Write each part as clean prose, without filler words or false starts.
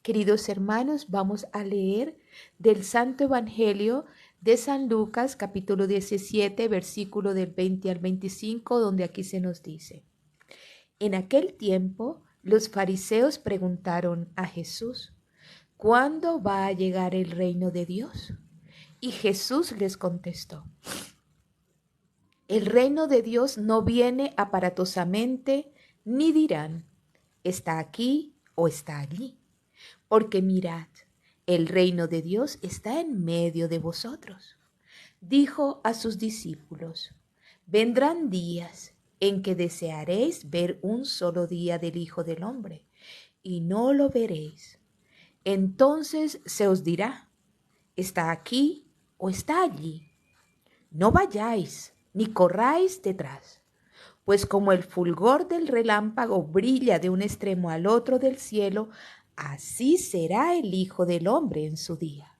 Queridos hermanos, vamos a leer del Santo Evangelio de San Lucas, capítulo 17, versículo del 20 al 25, donde aquí se nos dice: En aquel tiempo, los fariseos preguntaron a Jesús: ¿Cuándo va a llegar el reino de Dios? Y Jesús les contestó: El reino de Dios no viene aparatosamente, ni dirán, está aquí o está allí. Porque mirad, el reino de Dios está en medio de vosotros. Dijo a sus discípulos: Vendrán días en que desearéis ver un solo día del Hijo del Hombre, y no lo veréis. Entonces se os dirá: está aquí o está allí. No vayáis ni corráis detrás, pues como el fulgor del relámpago brilla de un extremo al otro del cielo, así será el Hijo del Hombre en su día.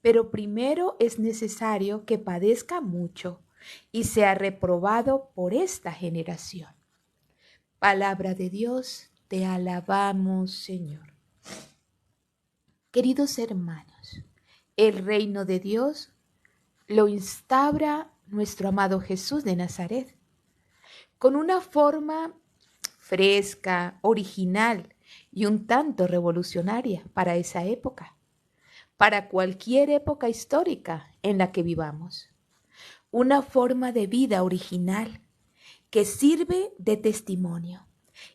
Pero primero es necesario que padezca mucho y sea reprobado por esta generación. Palabra de Dios, te alabamos, Señor. Queridos hermanos, el reino de Dios lo instaura nuestro amado Jesús de Nazaret, con una forma fresca, original y un tanto revolucionaria para esa época, para cualquier época histórica en la que vivamos. Una forma de vida original que sirve de testimonio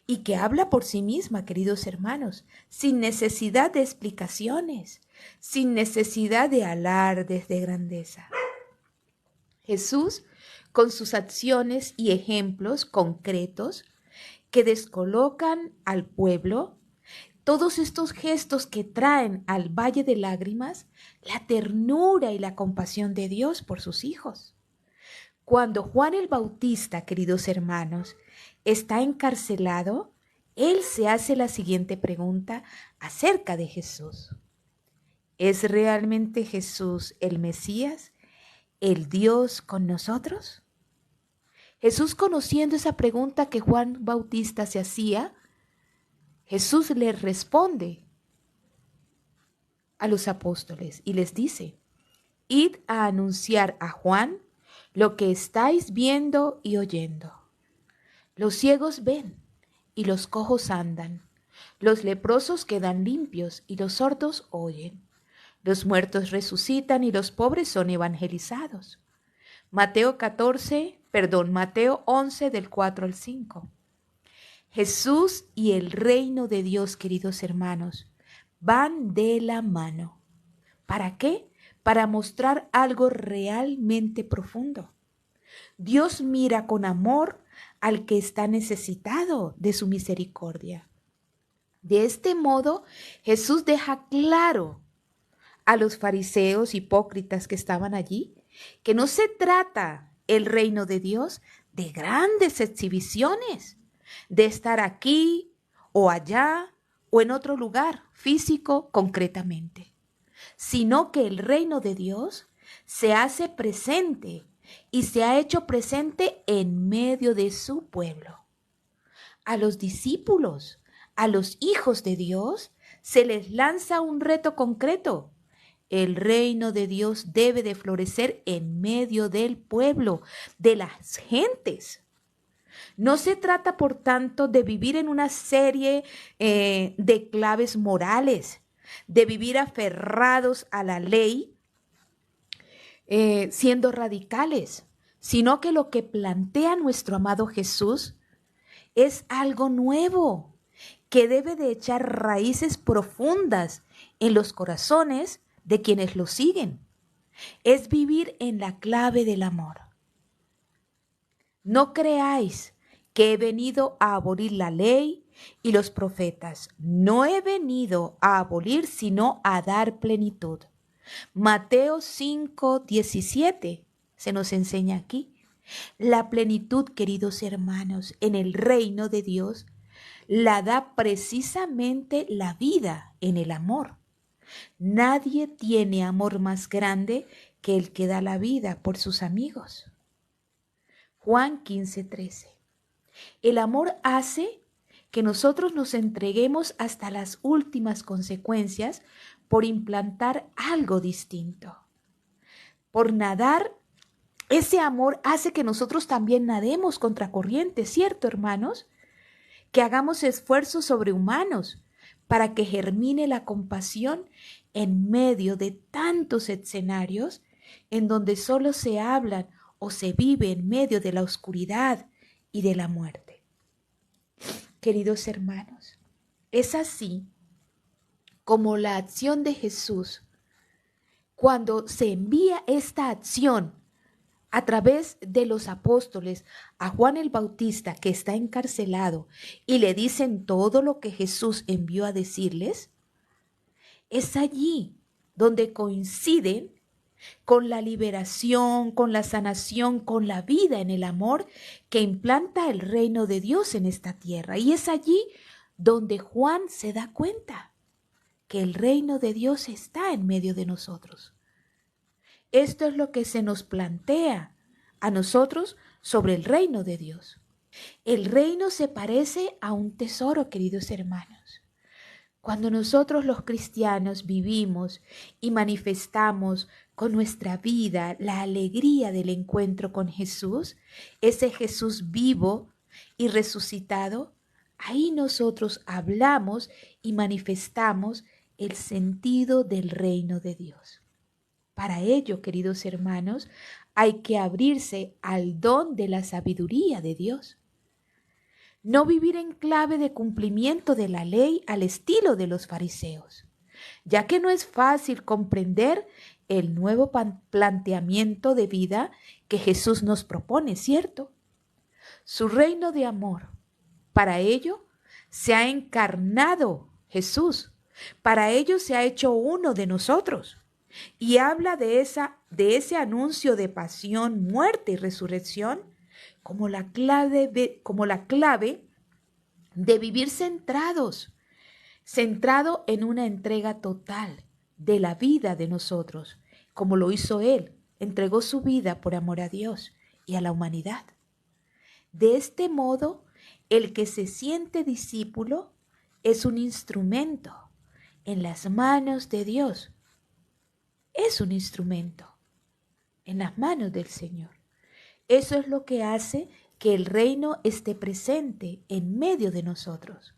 y que habla por sí misma, queridos hermanos, sin necesidad de explicaciones, sin necesidad de alardes de grandeza. Jesús, con sus acciones y ejemplos concretos que descolocan al pueblo, todos estos gestos que traen al valle de lágrimas la ternura y la compasión de Dios por sus hijos. Cuando Juan el Bautista, queridos hermanos, está encarcelado, él se hace la siguiente pregunta acerca de Jesús: ¿es realmente Jesús el Mesías, el Dios con nosotros? Jesús, conociendo esa pregunta que Juan Bautista se hacía, Jesús le responde a los apóstoles y les dice: Id a anunciar a Juan lo que estáis viendo y oyendo. Los ciegos ven y los cojos andan, los leprosos quedan limpios y los sordos oyen, los muertos resucitan y los pobres son evangelizados. Mateo 11 del 4 al 5. Jesús y el reino de Dios, queridos hermanos, van de la mano. ¿Para qué? Para mostrar algo realmente profundo. Dios mira con amor al que está necesitado de su misericordia. De este modo, Jesús deja claro a los fariseos hipócritas que estaban allí que no se trata el reino de Dios de grandes exhibiciones, de estar aquí o allá o en otro lugar físico concretamente, sino que el reino de Dios se hace presente y se ha hecho presente en medio de su pueblo. A los discípulos, a los hijos de Dios, se les lanza un reto concreto. El reino de Dios debe de florecer en medio del pueblo, de las gentes. No se trata, por tanto, de vivir en una serie de claves morales, de vivir aferrados a la ley, siendo radicales, sino que lo que plantea nuestro amado Jesús es algo nuevo, que debe de echar raíces profundas en los corazones de quienes lo siguen. Es vivir en la clave del amor. No creáis que he venido a abolir la ley y los profetas. No he venido a abolir, sino a dar plenitud. Mateo 5:17 se nos enseña aquí. La plenitud, queridos hermanos, en el reino de Dios la da precisamente la vida en el amor. Nadie tiene amor más grande que el que da la vida por sus amigos. Juan 15:13. El amor hace que nosotros nos entreguemos hasta las últimas consecuencias por implantar algo distinto. Por nadar, ese amor hace que nosotros también nademos contracorriente, ¿cierto, hermanos? Que hagamos esfuerzos sobrehumanos para que germine la compasión en medio de tantos escenarios en donde solo se hablan o se vive en medio de la oscuridad y de la muerte. Queridos hermanos, es así como la acción de Jesús, cuando se envía esta acción a través de los apóstoles a Juan el Bautista, que está encarcelado, y le dicen todo lo que Jesús envió a decirles, es allí donde coinciden con la liberación, con la sanación, con la vida en el amor que implanta el reino de Dios en esta tierra. Y es allí donde Juan se da cuenta que el reino de Dios está en medio de nosotros. Esto es lo que se nos plantea a nosotros sobre el reino de Dios. El reino se parece a un tesoro, queridos hermanos. Cuando nosotros los cristianos vivimos y manifestamos con nuestra vida la alegría del encuentro con Jesús, ese Jesús vivo y resucitado, ahí nosotros hablamos y manifestamos el sentido del reino de Dios. Para ello, queridos hermanos, hay que abrirse al don de la sabiduría de Dios. No vivir en clave de cumplimiento de la ley al estilo de los fariseos, ya que no es fácil comprender el nuevo planteamiento de vida que Jesús nos propone, ¿cierto? Su reino de amor. Para ello se ha encarnado Jesús. Para ello se ha hecho uno de nosotros. Y habla de ese anuncio de pasión, muerte y resurrección como la clave de vivir centrado en una entrega total de la vida de nosotros, como lo hizo Él, entregó su vida por amor a Dios y a la humanidad. De este modo, el que se siente discípulo es un instrumento en las manos de Dios. Es un instrumento en las manos del Señor. Eso es lo que hace que el reino esté presente en medio de nosotros.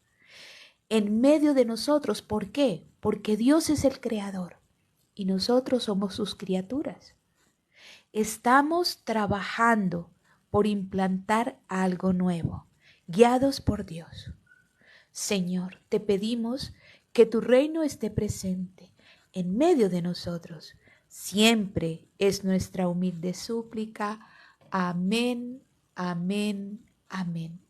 En medio de nosotros, ¿por qué? Porque Dios es el creador y nosotros somos sus criaturas. Estamos trabajando por implantar algo nuevo, guiados por Dios. Señor, te pedimos que tu reino esté presente en medio de nosotros. Siempre es nuestra humilde súplica. Amén, amén, amén.